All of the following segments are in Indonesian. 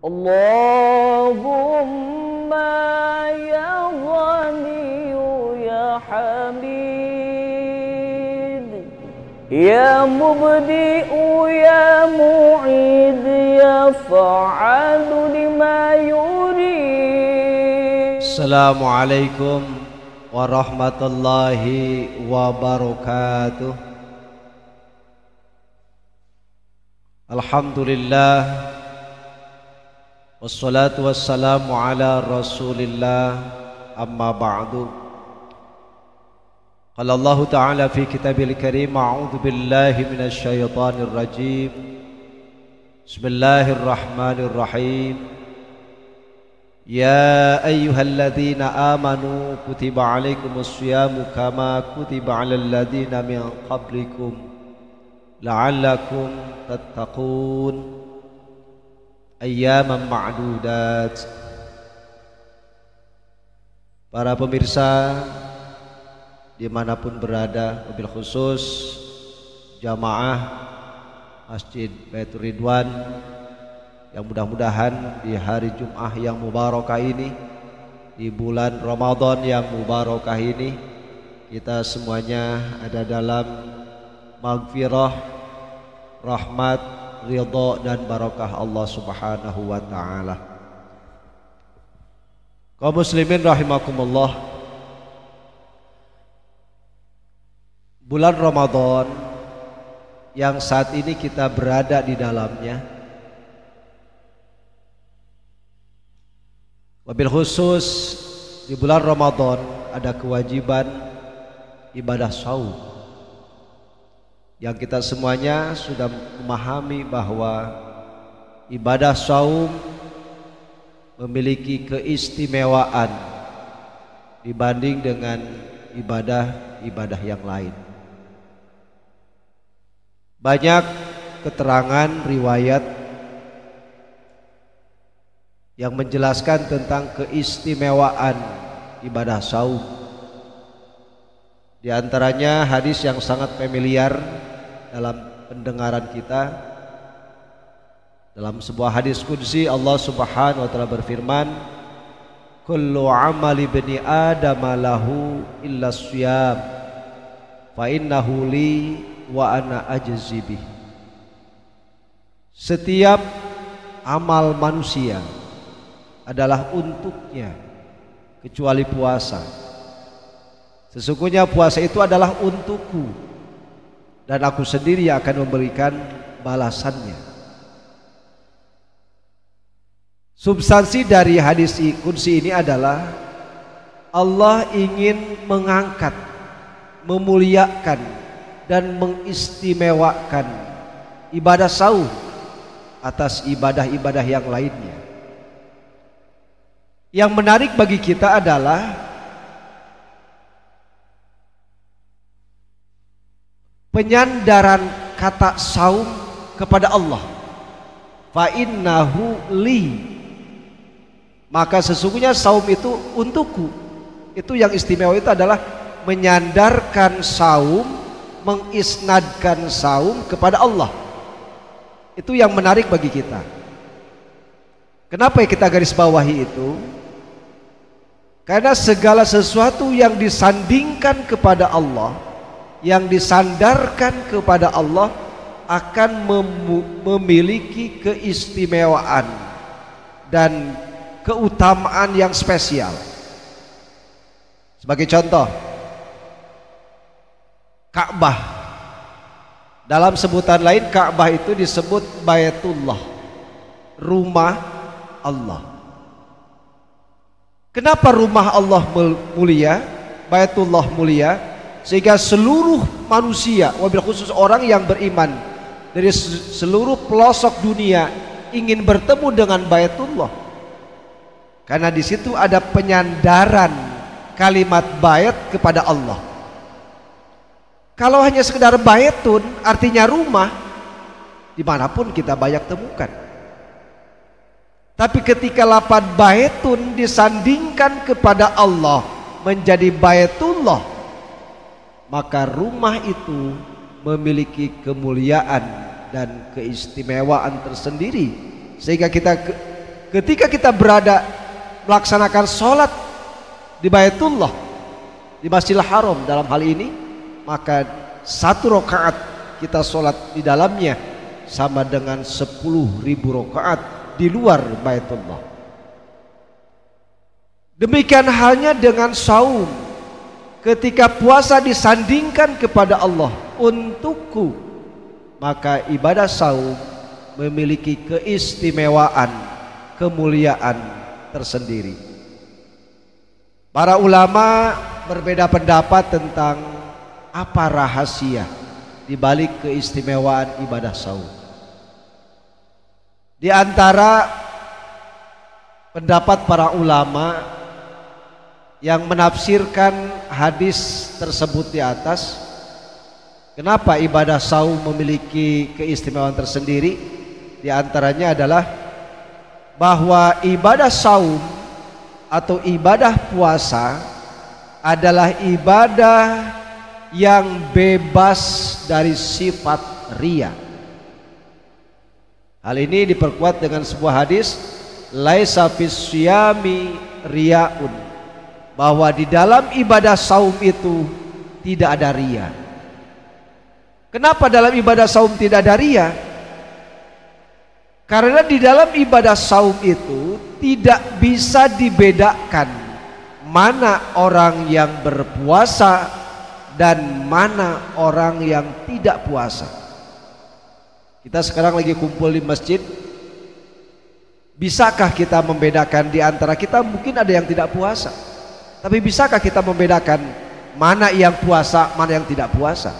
Allahumma ya Ghani ya Hamid ya Mubdi'u ya Mu'id ya Fa'alu lima yurid. Assalamualaikum warahmatullahi wabarakatuh. Alhamdulillah wassalatu wassalamu ala rasulillah, amma ba'du. Qala Allah ta'ala fi kitabil karim, a'udhu billahi minasyaitanir rajim. Bismillahirrahmanirrahim. Ya ayyuhalladzina amanu kutiba alaikumus syiyamu kama kutiba alal ladzina min qablikum la'allakum tattaqun ayyaman ma'dudat. Para pemirsa dimanapun berada, wabil khusus jamaah Masjid Baitur Ridwan, yang mudah-mudahan di hari Jum'ah yang mubarakah ini, di bulan Ramadan yang mubarakah ini, kita semuanya ada dalam maghfirah, rahmat, ridha dan barakah Allah Subhanahu wa ta'ala. Kaum muslimin rahimakumullah, bulan Ramadan yang saat ini kita berada di dalamnya, wabil khusus di bulan Ramadan ada kewajiban ibadah saum, yang kita semuanya sudah memahami bahwa ibadah saum memiliki keistimewaan dibanding dengan ibadah-ibadah yang lain. Banyak keterangan riwayat yang menjelaskan tentang keistimewaan ibadah saum. Di antaranya hadis yang sangat familiar dalam pendengaran kita. Dalam sebuah hadis qudsi, Allah Subhanahu wa ta'ala berfirman, kullu amali bani adam lahu illa syiyam fa innahu li wa ana ajzi bih. Setiap amal manusia adalah untuknya kecuali puasa. Sesungguhnya puasa itu adalah untukku, dan aku sendiri yang akan memberikan balasannya. Substansi dari hadis qudsi ini adalah Allah ingin mengangkat, memuliakan dan mengistimewakan ibadah saum atas ibadah-ibadah yang lainnya. Yang menarik bagi kita adalah penyandaran kata saum kepada Allah. Fa innahu li, maka sesungguhnya saum itu untukku. Itu yang istimewa, itu adalah menyandarkan saum, mengisnadkan saum kepada Allah. Itu yang menarik bagi kita. Kenapa kita garis bawahi itu? Karena segala sesuatu yang disandingkan kepada Allah, yang disandarkan kepada Allah, akan memiliki keistimewaan dan keutamaan yang spesial. Sebagai contoh, Ka'bah. Dalam sebutan lain, Ka'bah itu disebut Baitullah, rumah Allah. Kenapa rumah Allah mulia, Baitullah mulia? Sehingga seluruh manusia, wabil khusus orang yang beriman dari seluruh pelosok dunia, ingin bertemu dengan Baitullah. Karena di situ ada penyandaran kalimat bait kepada Allah. Kalau hanya sekedar baitun, artinya rumah, dimanapun kita banyak temukan. Tapi ketika lafaz baitun disandingkan kepada Allah menjadi Baitullah, maka rumah itu memiliki kemuliaan dan keistimewaan tersendiri, sehingga kita ketika kita berada melaksanakan sholat di Baitullah, di Masjidil Haram dalam hal ini, maka 1 rakaat kita sholat di dalamnya sama dengan 10.000 rakaat di luar Baitullah. Demikian halnya dengan saum. Ketika puasa disandingkan kepada Allah, untukku, maka ibadah saum memiliki keistimewaan, kemuliaan tersendiri. Para ulama berbeda pendapat tentang apa rahasia di balik keistimewaan ibadah saum. Di antara pendapat para ulama yang menafsirkan hadis tersebut di atas, kenapa ibadah saum memiliki keistimewaan tersendiri? Di antaranya adalah bahwa ibadah saum atau ibadah puasa adalah ibadah yang bebas dari sifat riya. Hal ini diperkuat dengan sebuah hadis, laisa fis syiyami riyaun, bahwa di dalam ibadah saum itu tidak ada riya. Kenapa dalam ibadah saum tidak ada riya? Karena di dalam ibadah saum itu tidak bisa dibedakan mana orang yang berpuasa dan mana orang yang tidak puasa. Kita sekarang lagi kumpul di masjid, bisakah kita membedakan di antara kita? Mungkin ada yang tidak puasa, tapi bisakah kita membedakan mana yang puasa, mana yang tidak puasa?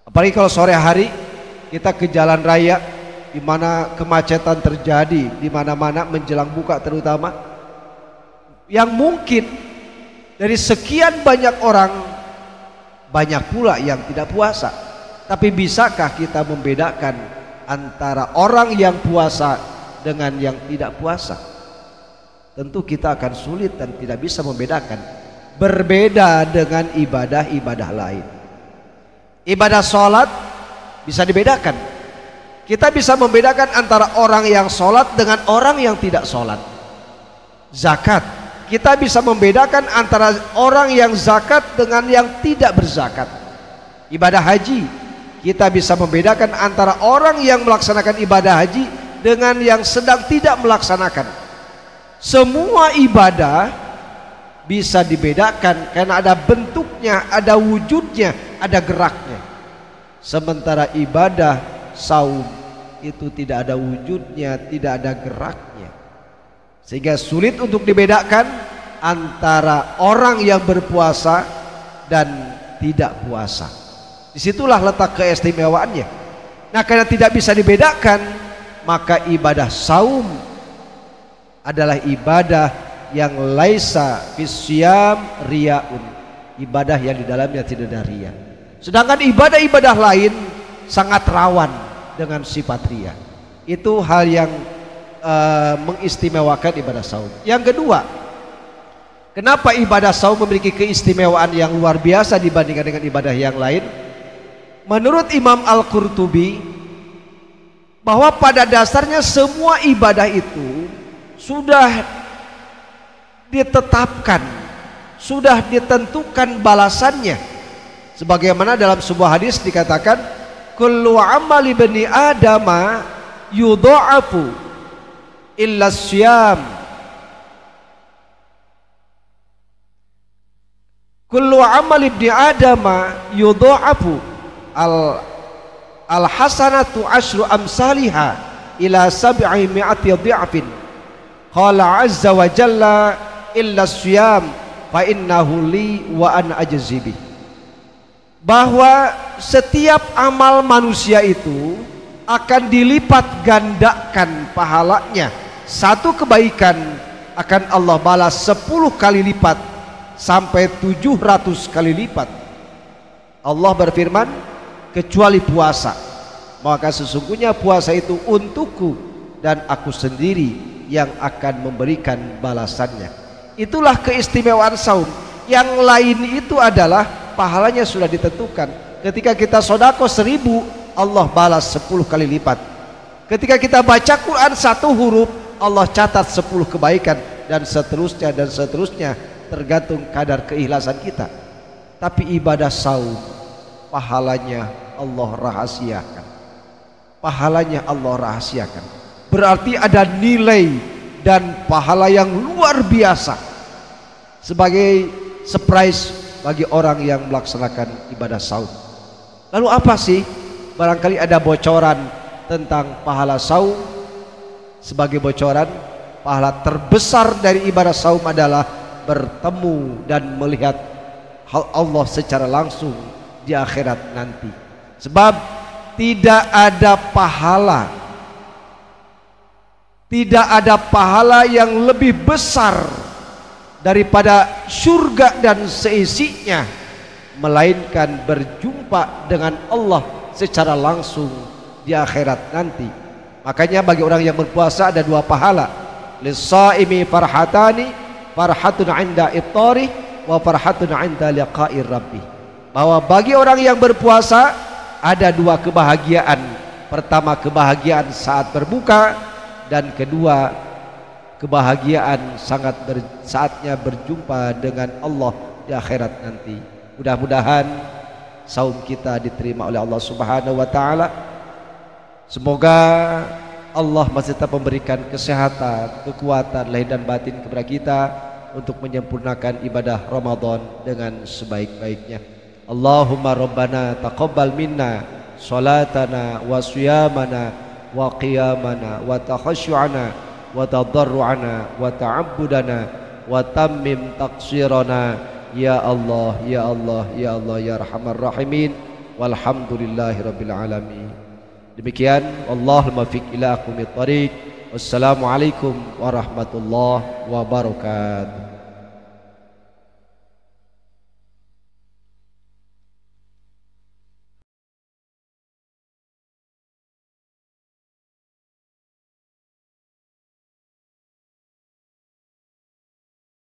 Apalagi kalau sore hari kita ke jalan raya di mana kemacetan terjadi di mana-mana menjelang buka terutama, yang mungkin dari sekian banyak orang banyak pula yang tidak puasa. Tapi bisakah kita membedakan antara orang yang puasa dengan yang tidak puasa? Tentu kita akan sulit dan tidak bisa membedakan. Berbeda dengan ibadah-ibadah lain. Ibadah sholat bisa dibedakan. Kita bisa membedakan antara orang yang sholat dengan orang yang tidak sholat. Zakat, kita bisa membedakan antara orang yang zakat dengan yang tidak berzakat. Ibadah haji, kita bisa membedakan antara orang yang melaksanakan ibadah haji dengan yang sedang tidak melaksanakan. Semua ibadah bisa dibedakan karena ada bentuknya, ada wujudnya, ada geraknya. Sementara ibadah saum itu tidak ada wujudnya, tidak ada geraknya, sehingga sulit untuk dibedakan antara orang yang berpuasa dan tidak puasa. Disitulah letak keistimewaannya. Nah, karena tidak bisa dibedakan, maka ibadah saum adalah ibadah yang laisa fisyam riyaun, ibadah yang di dalamnya tidak ada riya. Sedangkan ibadah-ibadah lain sangat rawan dengan sifat riya. Itu hal yang mengistimewakan ibadah saum. Yang kedua, kenapa ibadah saum memiliki keistimewaan yang luar biasa dibandingkan dengan ibadah yang lain? Menurut Imam Al-Qurtubi, bahwa pada dasarnya semua ibadah itu sudah ditetapkan, sudah ditentukan balasannya. Sebagaimana dalam sebuah hadis dikatakan, kullu amali bani adama yudha'afu illa syiyam. Kullu amali bani adama yudha'afu al hasanatu asyru amsalihha ila sab'i mi'ati dhi'fin. Qala azza wa jalla illa syiyam fa innahu li wa ana ajzi bih. Bahwa setiap amal manusia itu akan dilipat gandakan pahalanya. Satu kebaikan akan Allah balas 10 kali lipat sampai 700 kali lipat. Allah berfirman, kecuali puasa, maka sesungguhnya puasa itu untukku dan aku sendiri yang akan memberikan balasannya. Itulah keistimewaan saum. Yang lain itu adalah pahalanya sudah ditentukan. Ketika kita sodako 1000, Allah balas 10 kali lipat. Ketika kita baca Quran satu huruf, Allah catat 10 kebaikan dan seterusnya, tergantung kadar keikhlasan kita. Tapi ibadah saum, pahalanya Allah rahasiakan. Pahalanya Allah rahasiakan. Berarti ada nilai dan pahala yang luar biasa sebagai surprise bagi orang yang melaksanakan ibadah saum. Lalu apa sih? Barangkali ada bocoran tentang pahala saum. Sebagai bocoran, pahala terbesar dari ibadah saum adalah bertemu dan melihat Allah secara langsung di akhirat nanti. Sebab tidak ada pahala yang lebih besar daripada surga dan seisinya, melainkan berjumpa dengan Allah secara langsung di akhirat nanti. Makanya bagi orang yang berpuasa ada 2 pahala. Lis-shaimi farhatani, farhatun 'inda iftari wa farhatun 'inda liqa'ir rabbih. Bahwa bagi orang yang berpuasa ada 2 kebahagiaan. Pertama, kebahagiaan saat berbuka, dan kedua, kebahagiaan saatnya berjumpa dengan Allah di akhirat nanti. Mudah-mudahan saum kita diterima oleh Allah Subhanahu wa taala. Semoga Allah masih tetap memberikan kesehatan, kekuatan lahir dan batin kepada kita untuk menyempurnakan ibadah Ramadan dengan sebaik-baiknya. Allahumma rabbana taqabbal minna salatana wa siyamana wa qiyamana wa takhashu'ana wa tadarru'ana wa ta'abbudana wa tammim taqsirana ya Allah ya Allah ya Allah ya arhamar rahimin walhamdulillahi rabbil alamin. Demikian, Allahumma fiq ila aqwamit thariq. Wassalamualaikum warahmatullahi wabarakatuh.